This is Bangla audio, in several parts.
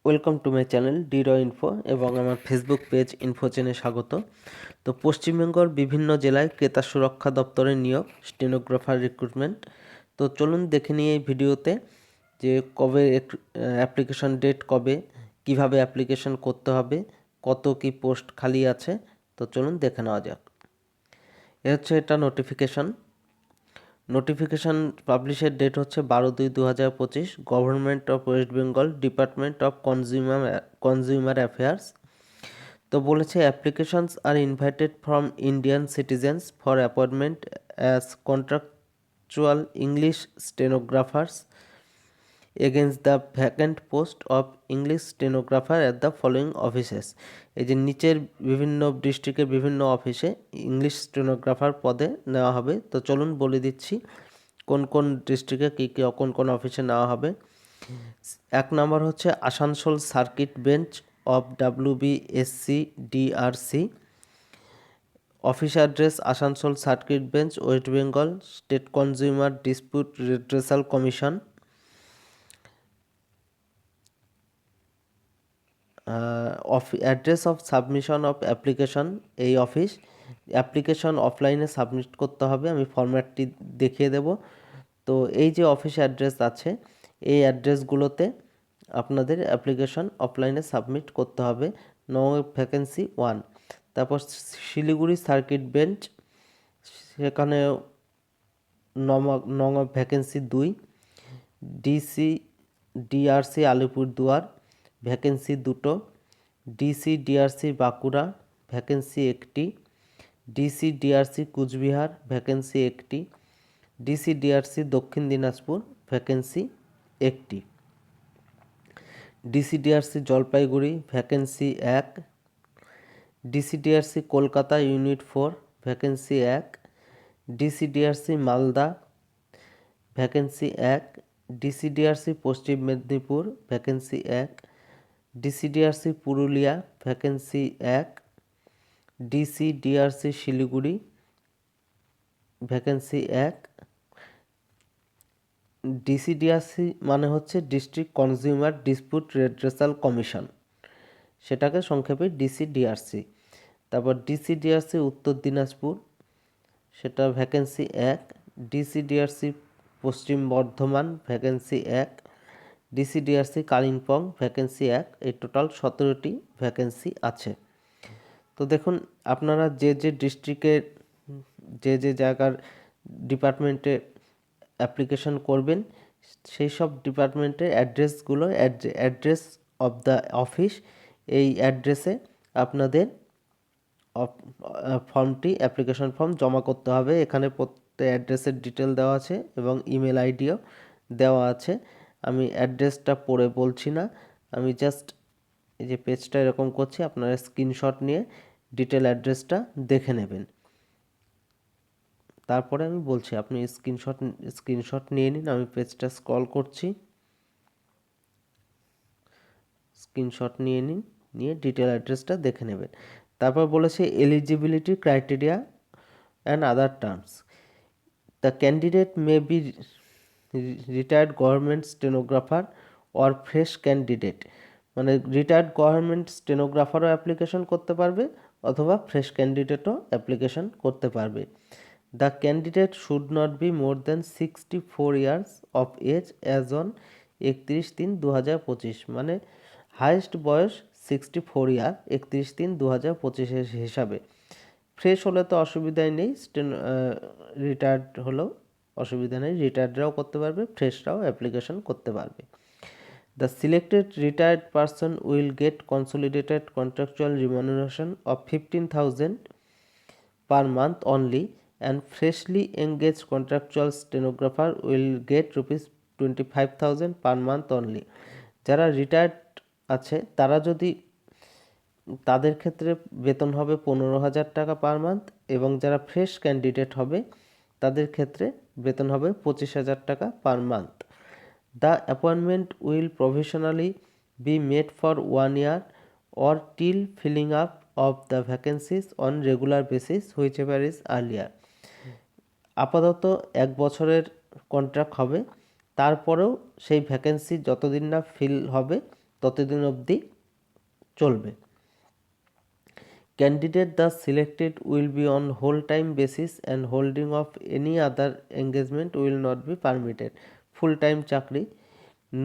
ওয়েলকাম টু মাই চ্যানেল ডিরো ইনফো এবং আমার ফেসবুক পেজ ইনফো চেনে স্বাগত। তো পশ্চিমবঙ্গের বিভিন্ন জেলায় ক্রেতা সুরক্ষা দপ্তরের নিয়োগ স্টেনোগ্রাফার রিক্রুটমেন্ট। তো চলুন দেখে নিই এই ভিডিওতে যে কবে অ্যাপ্লিকেশন ডেট কবে, কিভাবে অ্যাপ্লিকেশন করতে হবে, কত কি পোস্ট খালি আছে। তো চলুন দেখে নেওয়া যাক। এটা নোটিফিকেশান পাবলিশের ডেট হচ্ছে 12/2/2025। Government of West Bengal, department of consumer affairs. তো বলেছে applications are invited from Indian citizens for appointment as contractual English stenographers against the vacant post of English stenographer at the following offices. এই যে নিচের বিভিন্ন ডিস্ট্রিক্টের বিভিন্ন অফিসে ইংলিশ স্টেনোগ্রাফার পদে নেওয়া হবে। তো চলুন বলে দিচ্ছি কোন কোন ডিস্ট্রিক্টে কী কী কোন কোন অফিসে নেওয়া হবে। 1 নম্বর হচ্ছে Asansol circuit bench of WBSC DRC। Office address Asansol circuit bench, West Bengal state consumer dispute redressal commission. Address of submission of application, এই অফিস। অ্যাপ্লিকেশন অফলাইনে সাবমিট করতে হবে, আমি ফরম্যাটটি দেখিয়ে দেব। তো এই যে অফিস অ্যাড্রেস আছে, এই অ্যাড্রেসগুলোতে আপনাদের অ্যাপ্লিকেশন অফলাইনে সাবমিট করতে হবে। ভ্যাকেন্সি 1। তারপর শিলিগুড়ি সার্কিট বেঞ্চ, সেখানে vacancy 2। DRC Alipurduar, vacancy 2। DRC Bankura, vacancy 1টি। DRC কুচবিহার, ভ্যাকেন্সি 1টি। DRC দক্ষিণ দিনাজপুর, ভ্যাকেন্সি 1টি। DRC Jalpaiguri, vacancy 1। DRC Kolkata unit 4, vacancy 1। DRC Malda, vacancy 1। DRC পশ্চিম Medinipur, vacancy 1। DRC Purulia, vacancy 1। DRC Siliguri, vacancy 1। DRC মানে হচ্ছে ডিস্ট্রিক্ট কনজিউমার ডিসপিউট রেড্রেসাল কমিশন, সেটাকে সংক্ষেপে DRC। তারপর DRC উত্তর দিনাজপুর, সেটা ভ্যাকেন্সি 1। DRC পশ্চিম Bardhaman, vacancy 1। DRC Kalimpong, vacancy 1। এই টোটাল 17টি ভ্যাকেন্সি আছে। তো দেখুন, আপনারা যে যে ডিস্ট্রিক্টের যে জায়গার ডিপার্টমেন্টে অ্যাপ্লিকেশন করবেন, সেই সব ডিপার্টমেন্টের অ্যাড্রেসগুলো, অ্যাড্রেস অফ দ্য অফিস, এই অ্যাড্রেসে আপনাদের ফর্মটি, অ্যাপ্লিকেশন ফর্ম জমা করতে হবে। এখানে প্রত্যেক অ্যাড্রেসের ডিটেল দেওয়া আছে এবং ইমেল আইডিও দেওয়া আছে। আমি অ্যাড্রেসটা পড়ে বলছি না, আমি জাস্ট এই যে পেজটা এরকম করছি, আপনারা স্ক্রিনশট নিয়ে ডিটেল অ্যাড্রেসটা দেখে নেবেন। তারপরে আমি বলছি, আপনি স্ক্রিনশট নিয়ে নিন। আমি পেজটা স্ক্রল করছি, স্ক্রিনশট নিয়ে নিন, নিয়ে ডিটেল অ্যাড্রেসটা দেখে নেবেন। তারপর বলেছে eligibility criteria and other terms. The candidate may be retired government stenographer or fresh candidate, মানে রিটায়ার্ড গভর্নমেন্ট স্টেনোগ্রাফারও অ্যাপ্লিকেশন করতে পারবে অথবা ফ্রেশ ক্যান্ডিডেটও অ্যাপ্লিকেশন করতে পারবে। The candidate should not be more than 64 years of age as on 31/3/2025, মানে হাইয়েস্ট বয়স 64 ইয়ার 31/3/2025 হিসাবে। ফ্রেশ হলে তো অসুবিধাই নেই, রিটায়ার্ড হলেও অসুবিধা নেই, রিটায়ার্ডরাও করতে পারবে, ফ্রেশরাও অ্যাপ্লিকেশন করতে পারবে। The selected retired person will get consolidated contractual remuneration of 15,000 per month only, and freshly engaged contractual stenographer will get rupees 25,000 per month only. যারা রিটায়ার্ড আছে তারা যদি, তাদের ক্ষেত্রে বেতন হবে 15,000 টাকা পার মান্থ, এবং যারা ফ্রেশ ক্যান্ডিডেট হবে তাদের ক্ষেত্রে বেতন হবে 25,000 টাকা per month. The appointment will provisionally be made for 1 year or till filling up of the vacancies on regular basis whichever is earlier. আপাতত 1 বছরের কন্ট্রাক্ট হবে, তারপরেও সেই ভ্যাকেন্সি যতদিন না ফিল হবে ততদিন অবধি চলবে। Candidate thus selected will be on whole time basis and holding of any other engagement will not be permitted. Full time চাকরি,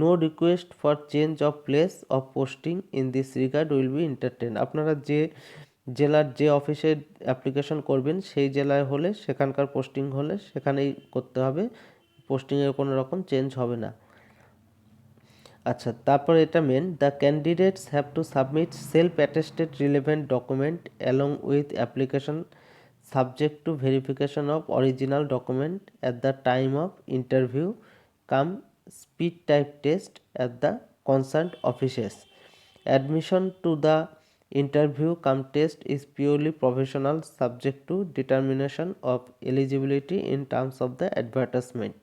no request for change of place of posting in this regard will be entertained. আপনারা যে জেলার যে অফিসে অ্যাপ্লিকেশন করবেন সেই জেলায় হলে, সেখানকার পোস্টিং হলে সেখানেই করতে হবে, পোস্টিংয়ের কোনো রকম চেঞ্জ হবে না। আচ্ছা, তারপর এটা main, the candidates have to submit self attested relevant document along with application subject to verification of original document at the time of interview cum speed type test at the concerned offices. Admission to the interview cum test is purely professional subject to determination of eligibility in terms of the advertisement.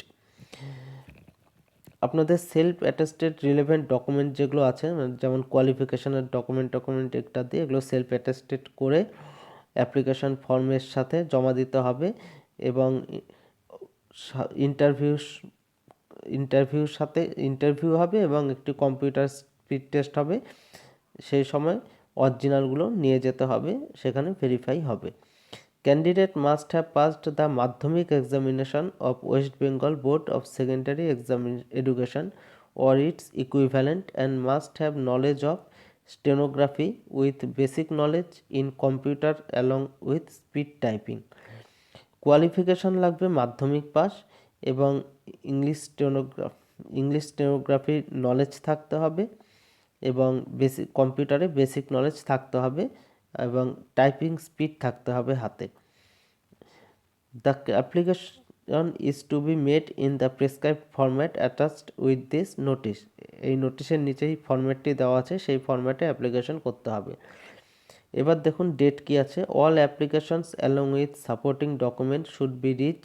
আপনাদের সেলফ অ্যাটেস্টেড রিলেভেন্ট ডকুমেন্ট যেগুলো আছে, যেমন কোয়ালিফিকেশনের ডকুমেন্ট ইত্যাদি, এগুলো সেলফ অ্যাটেস্টেড করে অ্যাপ্লিকেশন ফর্মের সাথে জমা দিতে হবে এবং ইন্টারভিউ হবে এবং একটি কম্পিউটার স্পিড টেস্ট হবে। সেই সময় অরিজিনালগুলো নিয়ে যেতে হবে, সেখানে ভেরিফাই হবে। Candidate must have passed the Madhyamik examination of West Bengal Board of Secondary Education or its equivalent and must have knowledge of stenography with basic knowledge in computer along with speed typing. Qualification লাগবে মাধ্যমিক পাস এবং ইংলিশ স্টেনোগ্রাফির নলেজ থাকতে হবে এবং কম্পিউটারে বেসিক নলেজ থাকতে হবে এবং টাইপিং স্পিড থাকতে হবে হাতে। The application is to be made in the prescribed format attached with this notice. এই নোটিশের নিচেই ফরম্যাটটি দেওয়া আছে, সেই ফরম্যাটে অ্যাপ্লিকেশন করতে হবে। এবার দেখুন ডেট কি আছে। All applications along with supporting document should be reach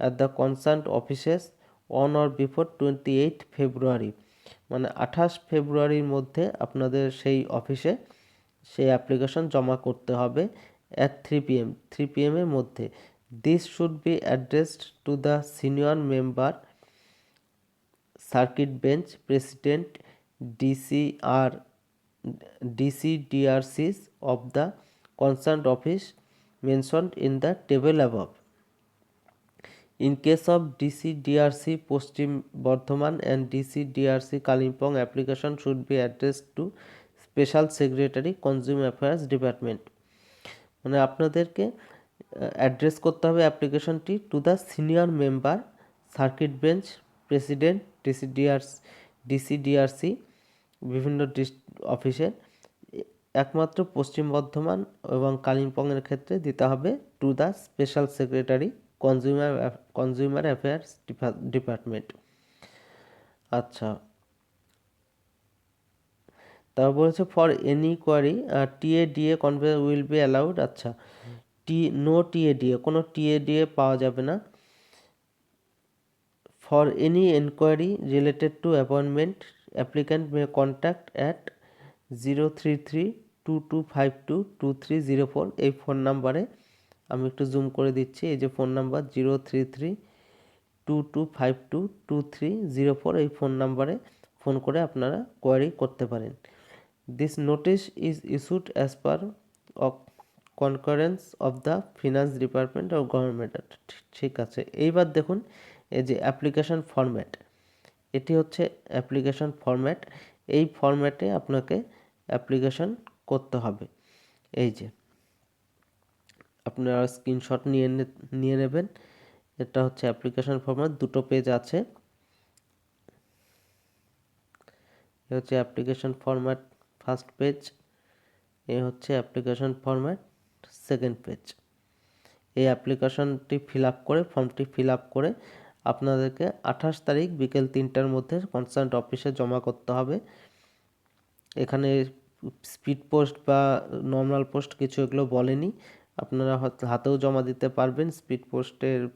at the concerned offices on or before 28 February, মানে 28 ফেব্রুয়ারির মধ্যে আপনাদের সেই অফিসে সেই অ্যাপ্লিকেশন জমা করতে হবে অ্যাট 3 PM এর মধ্যে। This should be addressed two the senior member, circuit bench president, DCDRCs of the concerned office mentioned in the table above. In case of DCDRC Paschim Bardhaman and DCDRC Kalimpong, application should be addressed to Special Secretary Consumer Affairs Department. মানে আপনাদেরকে অ্যাড্রেস করতে হবে অ্যাপ্লিকেশনটি to the senior member, circuit bench president, DCDRC বিভিন্ন অফিসে, একমাত্র পশ্চিম বর্ধমান এবং কালিম্পংয়ের ক্ষেত্রে দিতে হবে to the special secretary consumer affairs department. আচ্ছা, তারপর বলেছে for any query TADA conveyance will be allowed. আচ্ছা, নো TADA, কোনো TADA পাওয়া যাবে না। For any enquiry related to appointment applicant may contact at 03322522304। এই ফোন নাম্বারে, আমি একটু জুম করে দিচ্ছি, এই যে ফোন নাম্বার 03322522304, এই ফোন নাম্বারে ফোন করে আপনারা কোয়ারি করতে পারেন। This notice is issued as per concurrence of the finance department of government. ঠিক আছে, এইবার দেখুন এই যে অ্যাপ্লিকেশন ফরম্যাট, এটি হচ্ছে অ্যাপ্লিকেশন ফরম্যাট। এই ফরম্যাটে আপনাকে অ্যাপ্লিকেশন করতে হবে। এই যে আপনারা স্ক্রিনশট নিয়ে নেবেন, এটা হচ্ছে অ্যাপ্লিকেশন ফরম্যাট, দুটো পেজ আছে। এ হচ্ছে অ্যাপ্লিকেশন ফরম্যাট ফার্স্ট পেজ, এ হচ্ছে অ্যাপ্লিকেশন ফরম্যাট সেকেন্ড পেজ। এই অ্যাপ্লিকেশনটি ফর্মটি ফিল আপ করে আপনাদেরকে 28 তারিখ বিকেল 3টার মধ্যে কনসার্ন অফিসে জমা করতে হবে। এখানে স্পিড পোস্ট বা নর্মাল পোস্ট কিছু এগুলো বলেনি, আপনারা হাতেও জমা দিতে পারবেন। স্পিড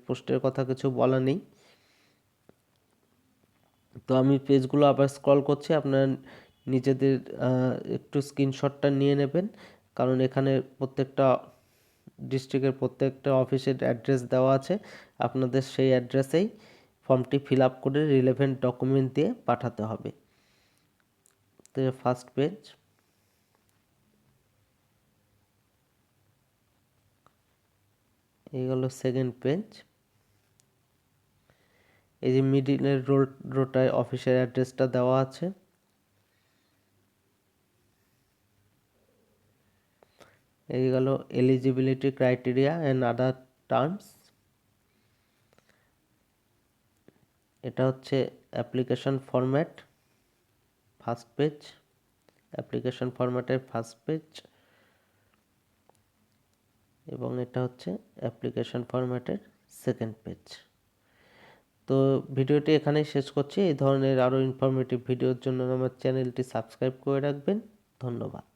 পোস্টের কথা কিছু বলা নেই। তো আমি পেজগুলো আবার স্ক্রল করছি, আপনারা নিজেদের একটু স্ক্রিনশটটা নিয়ে নেবেন, কারণ এখানে প্রত্যেকটা ডিস্ট্রিক্টের প্রত্যেকটা অফিসের অ্যাড্রেস দেওয়া আছে। আপনাদের সেই অ্যাড্রেসেই ফর্মটি ফিল আপ করে রিলেভেন্ট ডকুমেন্ট দিয়ে পাঠাতে হবে। তো ফার্স্ট পেজ, এই হলো সেকেন্ড পেজ। এই যে মিডিলের রোটায় অফিসের অ্যাড্রেসটা দেওয়া আছে। এই গেল eligibility criteria and other terms. এটা হচ্ছে application format, first page, application ফরম্যাটের ফার্স্ট পেজ, এবং এটা হচ্ছে অ্যাপ্লিকেশন ফরম্যাটের সেকেন্ড পেজ। তো ভিডিওটি এখানেই শেষ করছি। এই ধরনের আরও ইনফরমেটিভ ভিডিওর জন্য আমার চ্যানেলটি সাবস্ক্রাইব করে রাখবেন। ধন্যবাদ।